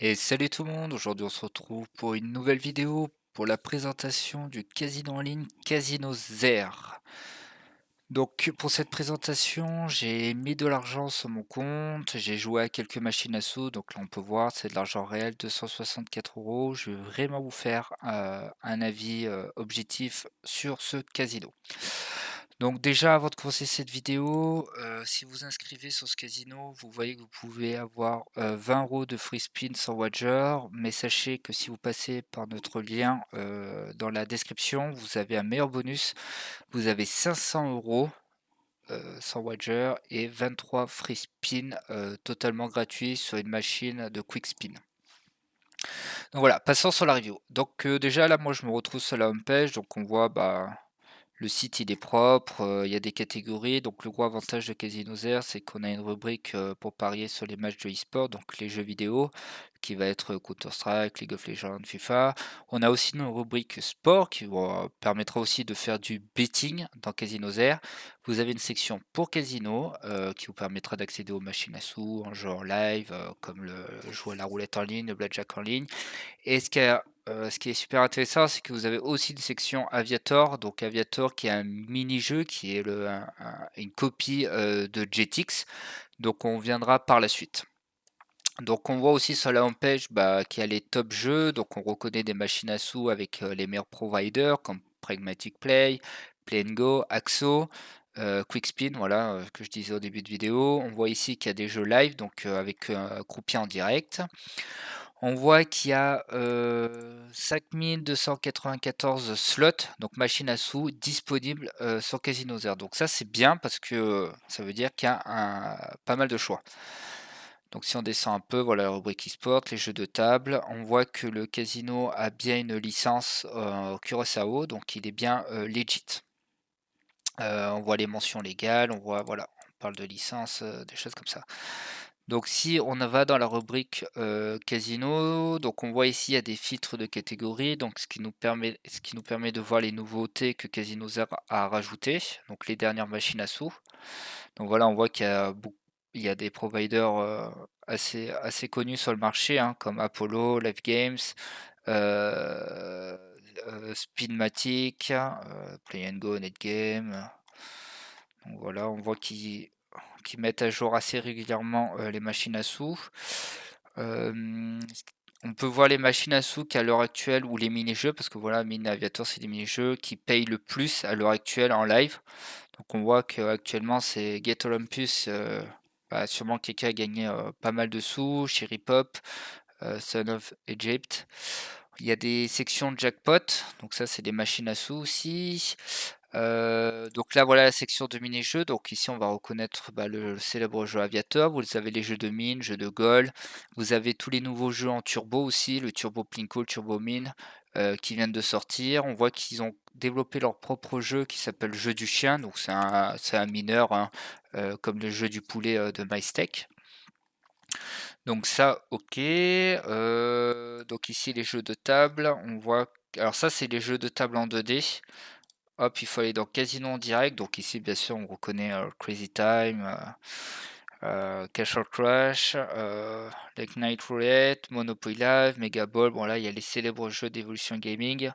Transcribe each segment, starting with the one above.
Et salut tout le monde, aujourd'hui on se retrouve pour une nouvelle vidéo pour la présentation du casino en ligne Casino Zer. Donc pour cette présentation, j'ai mis de l'argent sur mon compte, j'ai joué à quelques machines à sous, donc là on peut voir c'est de l'argent réel, 264 euros. Je vais vraiment vous faire un avis objectif sur ce casino. Donc déjà, avant de commencer cette vidéo, si vous inscrivez sur ce casino, vous voyez que vous pouvez avoir 20 € de free spin sans wager, mais sachez que si vous passez par notre lien dans la description, vous avez un meilleur bonus. Vous avez 500 € sans wager et 23 free spin totalement gratuits sur une machine de quick spin. Donc voilà, passons sur la review. Donc déjà là, moi je me retrouve sur la homepage, donc on voit le site il est propre, il y a des catégories. Donc le gros avantage de Casino Zer, c'est qu'on a une rubrique pour parier sur les matchs de e-sport, donc les jeux vidéo, qui va être Counter-Strike, League of Legends, FIFA. On a aussi une rubrique sport qui permettra aussi de faire du betting dans Casino Zer. Vous avez une section pour casino qui vous permettra d'accéder aux machines à sous en jeu en live, comme le jouer à la roulette en ligne, le blackjack en ligne. Et ce qui est super intéressant, c'est que vous avez aussi une section Aviator, donc Aviator qui est un mini-jeu qui est une copie de Jetix, donc on viendra par la suite. Donc on voit aussi sur la homepage qu'il y a les top jeux, donc on reconnaît des machines à sous avec les meilleurs providers comme Pragmatic Play, Play and Go, Axo, Quickspin, voilà, que je disais au début de vidéo. On voit ici qu'il y a des jeux live, donc avec croupier en direct. On voit qu'il y a 5294 slots, donc machines à sous, disponibles sur Casino Zer. Donc ça c'est bien parce que ça veut dire qu'il y a pas mal de choix. Donc si on descend un peu, voilà la rubrique e-sport, les jeux de table, on voit que le casino a bien une licence Curaçao, donc il est bien legit. On voit les mentions légales, on voit, voilà, on parle de licence, des choses comme ça. Donc si on va dans la rubrique casino, donc on voit ici il y a des filtres de catégories, donc ce qui nous permet de voir les nouveautés que Casino Zer a rajoutées, donc les dernières machines à sous. Donc voilà, on voit qu'il y a des providers assez connus sur le marché, hein, comme Apollo, Live Games, euh, Spinmatic, Play and Go, Netgame. Donc voilà, on voit qu'ils mettent à jour assez régulièrement les machines à sous. Euh, on peut voir les machines à sous qu'à l'heure actuelle ou les mini-jeux, parce que voilà, Mini Aviator, c'est des mini-jeux qui payent le plus à l'heure actuelle en live. Donc on voit qu'actuellement c'est Get Olympus, sûrement quelqu'un a gagné pas mal de sous, Cherry Pop, Son of Egypt. Il y a des sections de jackpot, donc ça c'est des machines à sous aussi. Donc là voilà la section de mini-jeux, donc ici on va reconnaître le célèbre jeu Aviator, vous avez les jeux de mine, jeux de gold, vous avez tous les nouveaux jeux en turbo aussi, le Turbo Plinko, le Turbo Mine, qui viennent de sortir. On voit qu'ils ont développé leur propre jeu qui s'appelle Jeu du chien, donc c'est un mineur, hein, comme le jeu du poulet de MyStake. Donc ça, ok. Donc ici les jeux de table, on voit. Alors ça c'est les jeux de table en 2D. Hop, il faut aller dans Casino en direct. Donc ici bien sûr on reconnaît Crazy Time, Cash or Crash, Lake Night Roulette, Monopoly Live, Mega Ball. Bon là il y a les célèbres jeux d'Evolution Gaming.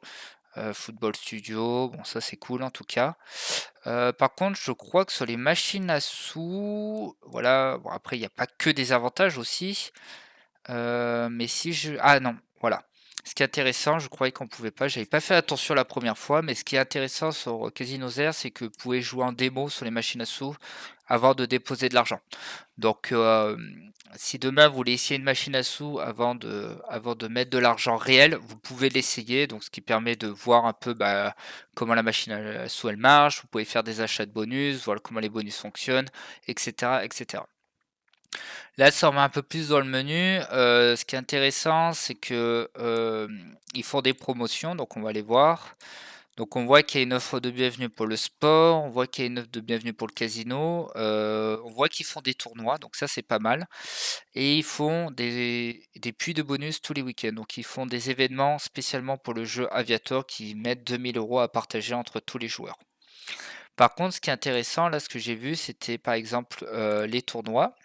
Football Studio, bon ça c'est cool en tout cas. Par contre, je crois que sur les machines à sous, voilà, bon après il n'y a pas que des avantages aussi. Mais si je... Ah non, voilà. Ce qui est intéressant, je croyais qu'on pouvait pas, j'avais pas fait attention la première fois, mais ce qui est intéressant sur Casino Zer, c'est que vous pouvez jouer en démo sur les machines à sous avant de déposer de l'argent. Donc si demain vous voulez essayer une machine à sous avant de mettre de l'argent réel, vous pouvez l'essayer, donc ce qui permet de voir un peu comment la machine à sous elle marche, vous pouvez faire des achats de bonus, voir comment les bonus fonctionnent, etc. etc. Là, ça remet un peu plus dans le menu. Ce qui est intéressant, c'est que ils font des promotions, donc on va les voir. Donc on voit qu'il y a une offre de bienvenue pour le sport, on voit qu'il y a une offre de bienvenue pour le casino, on voit qu'ils font des tournois, donc ça c'est pas mal. Et ils font des puits de bonus tous les week-ends. Donc ils font des événements spécialement pour le jeu Aviator qui mettent 2000 € à partager entre tous les joueurs. Par contre, ce qui est intéressant, là, ce que j'ai vu, c'était par exemple les tournois.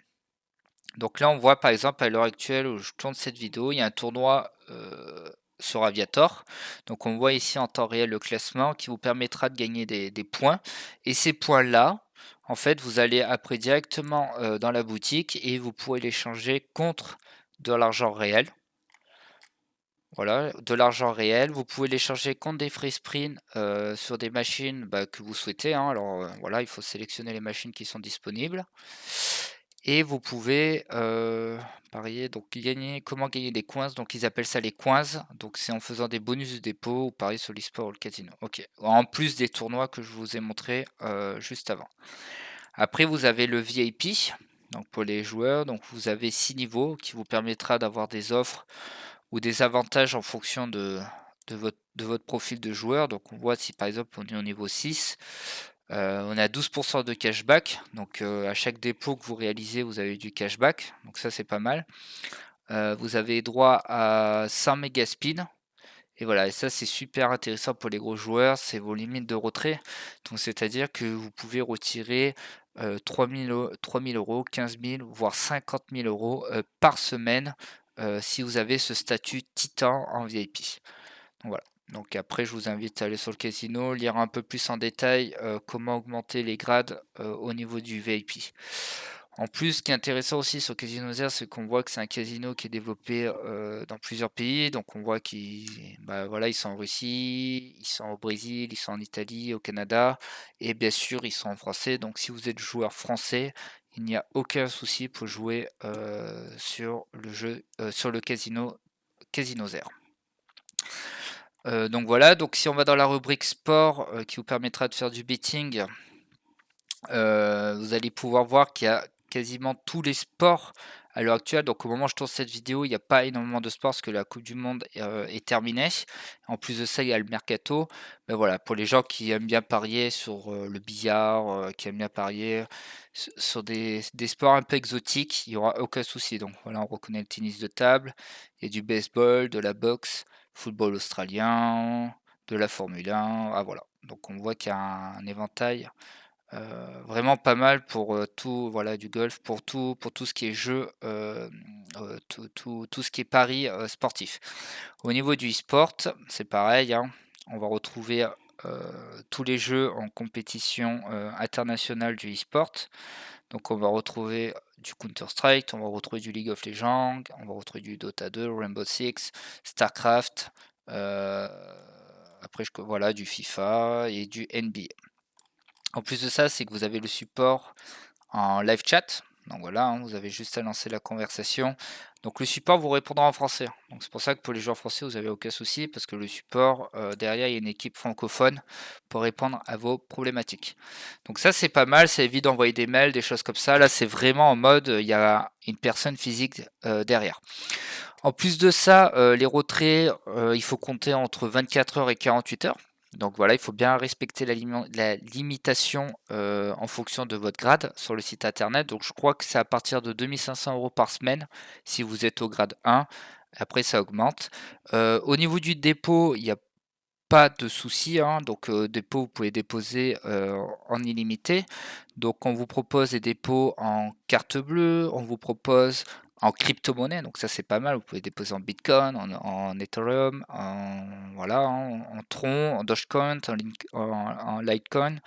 Donc là, on voit par exemple à l'heure actuelle où je tourne cette vidéo, il y a un tournoi sur Aviator. Donc on voit ici en temps réel le classement qui vous permettra de gagner des points. Et ces points-là, en fait, vous allez après directement dans la boutique et vous pourrez les changer contre de l'argent réel. Voilà, de l'argent réel. Vous pouvez l'échanger contre des free spin sur des machines que vous souhaitez, hein. Alors voilà, il faut sélectionner les machines qui sont disponibles. Et vous pouvez parier, donc gagner, comment gagner des coins. Donc ils appellent ça les coins. Donc c'est en faisant des bonus de dépôt ou parier sur l'e-sport ou le casino. Ok. En plus des tournois que je vous ai montré juste avant. Après vous avez le VIP. Donc pour les joueurs, donc vous avez 6 niveaux qui vous permettra d'avoir des offres ou des avantages en fonction de votre profil de joueur. Donc on voit si par exemple on est au niveau 6, on a 12% de cashback. Donc à chaque dépôt que vous réalisez, vous avez du cashback. Donc ça c'est pas mal. Vous avez droit à 100 méga spin. Et voilà, et ça c'est super intéressant pour les gros joueurs, c'est vos limites de retrait. Donc c'est-à-dire que vous pouvez retirer 3000 euros, 15 000, voire 50 000 euros par semaine si vous avez ce statut Titan en VIP. Donc voilà. Donc après, je vous invite à aller sur le casino, lire un peu plus en détail comment augmenter les grades au niveau du VIP. En plus, ce qui est intéressant aussi sur Casino Zero, c'est qu'on voit que c'est un casino qui est développé dans plusieurs pays. Donc on voit qu'ils voilà, ils sont en Russie, ils sont au Brésil, ils sont en Italie, au Canada, et bien sûr ils sont en français. Donc si vous êtes joueur français, il n'y a aucun souci pour jouer sur le jeu, sur le Casino Zero. Donc voilà, donc si on va dans la rubrique sport qui vous permettra de faire du betting, vous allez pouvoir voir qu'il y a quasiment tous les sports à l'heure actuelle. Donc au moment où je tourne cette vidéo, il n'y a pas énormément de sports parce que la Coupe du Monde est terminée. En plus de ça, il y a le mercato. Ben voilà, pour les gens qui aiment bien parier sur le billard, qui aiment bien parier sur des sports un peu exotiques, il n'y aura aucun souci. Donc voilà, on reconnaît le tennis de table, il y a du baseball, de la boxe, football australien, de la Formule 1. Ah voilà. Donc on voit qu'il y a un éventail vraiment pas mal pour tout, voilà, du golf, pour tout ce qui est jeu, tout ce qui est paris sportif. Au niveau du e-sport, c'est pareil, hein, on va retrouver tous les jeux en compétition internationale du e-sport. Donc on va retrouver du Counter-Strike, on va retrouver du League of Legends, on va retrouver du Dota 2, Rainbow Six, StarCraft, après voilà, du FIFA et du NBA. En plus de ça, c'est que vous avez le support en live chat. Donc voilà, hein, vous avez juste à lancer la conversation. Donc le support vous répondra en français. Donc c'est pour ça que pour les joueurs français, vous n'avez aucun souci parce que le support, derrière, il y a une équipe francophone pour répondre à vos problématiques. Donc ça, c'est pas mal, ça évite d'envoyer des mails, des choses comme ça. Là, c'est vraiment en mode, il y a une personne physique derrière. En plus de ça, les retraits, il faut compter entre 24 heures et 48 heures. Donc voilà, il faut bien respecter la limitation en fonction de votre grade sur le site internet. Donc je crois que c'est à partir de 2500 euros par semaine si vous êtes au grade 1. Après, ça augmente. Au niveau du dépôt, il n'y a pas de souci, hein. Donc dépôt, vous pouvez déposer en illimité. Donc on vous propose des dépôts en carte bleue, on vous propose en crypto-monnaie, donc ça c'est pas mal. Vous pouvez déposer en Bitcoin, en Ethereum, voilà, en Tron, en Dogecoin, en Litecoin.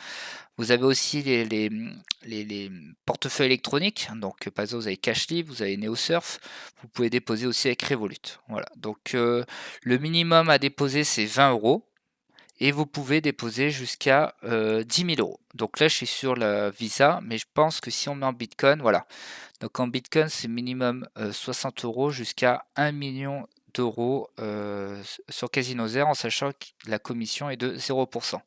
Vous avez aussi les portefeuilles électroniques. Donc par exemple vous avez Cashly, vous avez NeoSurf. Vous pouvez déposer aussi avec Revolut. Voilà. Donc le minimum à déposer c'est 20 euros et vous pouvez déposer jusqu'à 10 000 euros. Donc là, je suis sur la Visa, mais je pense que si on met en Bitcoin, voilà. Donc en Bitcoin, c'est minimum 60 euros jusqu'à 1 million d'euros sur Casino Zero, en sachant que la commission est de 0%.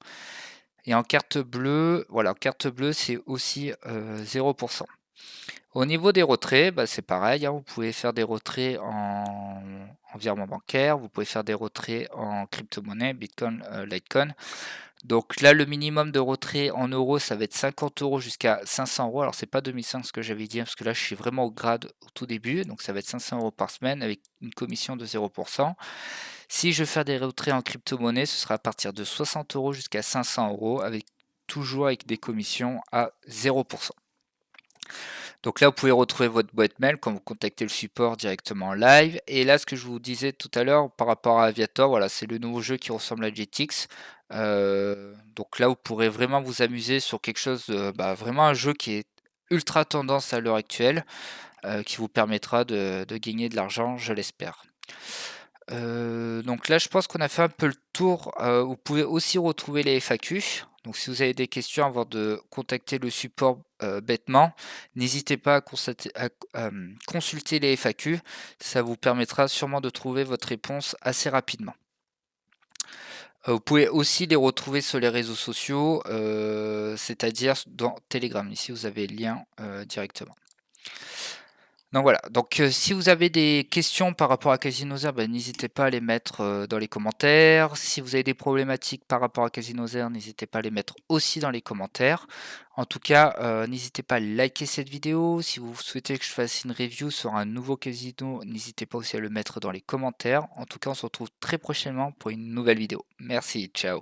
Et en carte bleue, voilà, carte bleue, c'est aussi 0%. Au niveau des retraits, c'est pareil, hein, vous pouvez faire des retraits en virement bancaire, vous pouvez faire des retraits en crypto-monnaie, Bitcoin, Litecoin. Donc là, le minimum de retrait en euros, ça va être 50 euros jusqu'à 500 euros. Alors, c'est pas 2500 ce que j'avais dit, parce que là, je suis vraiment au grade au tout début. Donc, ça va être 500 euros par semaine avec une commission de 0%. Si je veux faire des retraits en crypto-monnaie, ce sera à partir de 60 euros jusqu'à 500 euros, avec toujours avec des commissions à 0%. Donc là, vous pouvez retrouver votre boîte mail quand vous contactez le support directement en live. Et là, ce que je vous disais tout à l'heure par rapport à Aviator, voilà, c'est le nouveau jeu qui ressemble à GTX. Donc là, vous pourrez vraiment vous amuser sur quelque chose de vraiment un jeu qui est ultra tendance à l'heure actuelle, qui vous permettra de gagner de l'argent, je l'espère. Donc là, je pense qu'on a fait un peu le tour. Vous pouvez aussi retrouver les FAQ. Donc si vous avez des questions avant de contacter le support bêtement, n'hésitez pas à consulter les FAQ. Ça vous permettra sûrement de trouver votre réponse assez rapidement. Vous pouvez aussi les retrouver sur les réseaux sociaux, c'est-à-dire dans Telegram. Ici, vous avez le lien directement. Donc voilà, donc si vous avez des questions par rapport à Casinosaire, n'hésitez pas à les mettre dans les commentaires. Si vous avez des problématiques par rapport à Casinosaire, n'hésitez pas à les mettre aussi dans les commentaires. En tout cas, n'hésitez pas à liker cette vidéo. Si vous souhaitez que je fasse une review sur un nouveau casino, n'hésitez pas aussi à le mettre dans les commentaires. En tout cas, on se retrouve très prochainement pour une nouvelle vidéo. Merci, ciao.